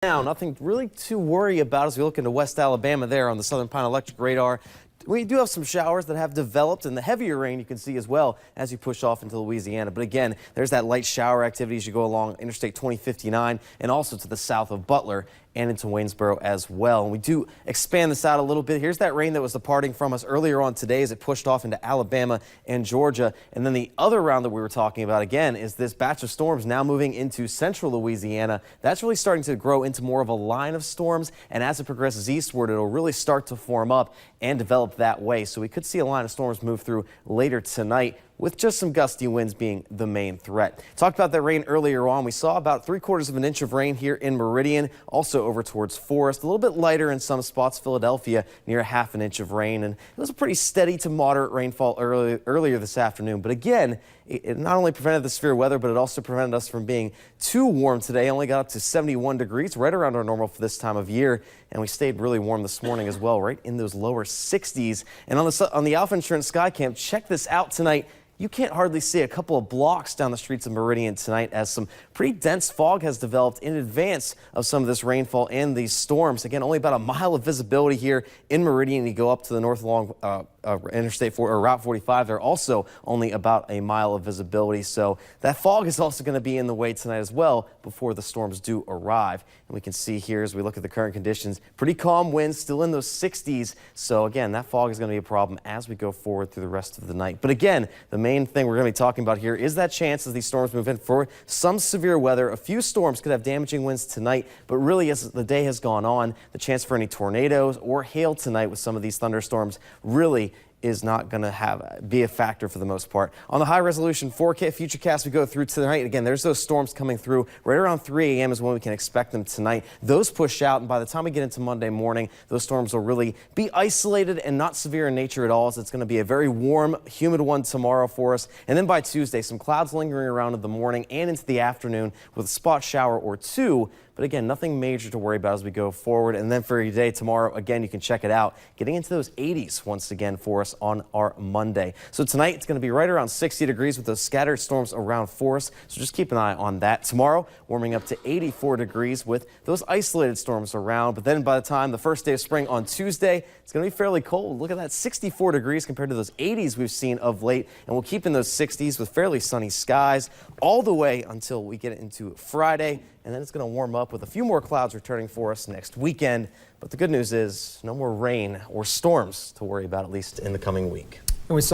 Now, nothing really to worry about as we look into West Alabama there on the Southern Pine Electric radar. We do have some showers that have developed, and the heavier rain you can see as well as you push off into Louisiana. But again, there's that light shower activity as you go along Interstate 2059 and also to the south of Butler and into Waynesboro as well. And we do expand this out a little bit. Here's that rain that was departing from us earlier on today as it pushed off into Alabama and Georgia. And then the other round that we were talking about again is this batch of storms now moving into central Louisiana. That's really starting to grow into more of a line of storms. And as it progresses eastward, it'll really start to form up and develop that way. So we could see a line of storms move through later tonight, with just some gusty winds being the main threat. Talked about that rain earlier on. We saw about 3/4 of an inch of rain here in Meridian, also over towards Forest. A little bit lighter in some spots. Philadelphia near 1/2 an inch of rain, and it was a pretty steady to moderate rainfall earlier this afternoon. But again, it not only prevented the severe weather, but it also prevented us from being too warm today. Only got up to 71 degrees, right around our normal for this time of year. And we stayed really warm this morning as well, right in those lower 60s. And on the Alpha Insurance Sky Cam, check this out tonight. You can't hardly see a couple of blocks down the streets of Meridian tonight as some pretty dense fog has developed in advance of some of this rainfall and these storms. Again, only about a mile of visibility here in Meridian. You go up to the north along Interstate 4 or Route 45. They're also only about a mile of visibility. So that fog is also going to be in the way tonight as well before the storms do arrive. And we can see here as we look at the current conditions, pretty calm winds still in those 60s. So again, that fog is going to be a problem as we go forward through the rest of the night. But again, the main thing we're going to be talking about here is that chance as these storms move in for some severe weather. A few storms could have damaging winds tonight, but really as the day has gone on, the chance for any tornadoes or hail tonight with some of these thunderstorms really is not going to be a factor for the most part. On the high resolution 4K futurecast we go through tonight, again, there's those storms coming through right around 3 a.m. is when we can expect them tonight. Those push out, and by the time we get into Monday morning, those storms will really be isolated and not severe in nature at all. So it's going to be a very warm, humid one tomorrow for us. And then by Tuesday, some clouds lingering around in the morning and into the afternoon with a spot shower or two. But again, nothing major to worry about as we go forward. And then for your day tomorrow, again, you can check it out. Getting into those 80s once again for us on our Monday. So tonight, it's going to be right around 60 degrees with those scattered storms around for us. So just keep an eye on that. Tomorrow, warming up to 84 degrees with those isolated storms around. But then by the time the first day of spring on Tuesday, it's going to be fairly cold. Look at that, 64 degrees compared to those 80s we've seen of late. And we'll keep in those 60s with fairly sunny skies all the way until we get into Friday. And then it's going to warm up with a few more clouds returning for us next weekend. But the good news is no more rain or storms to worry about, at least in the coming week.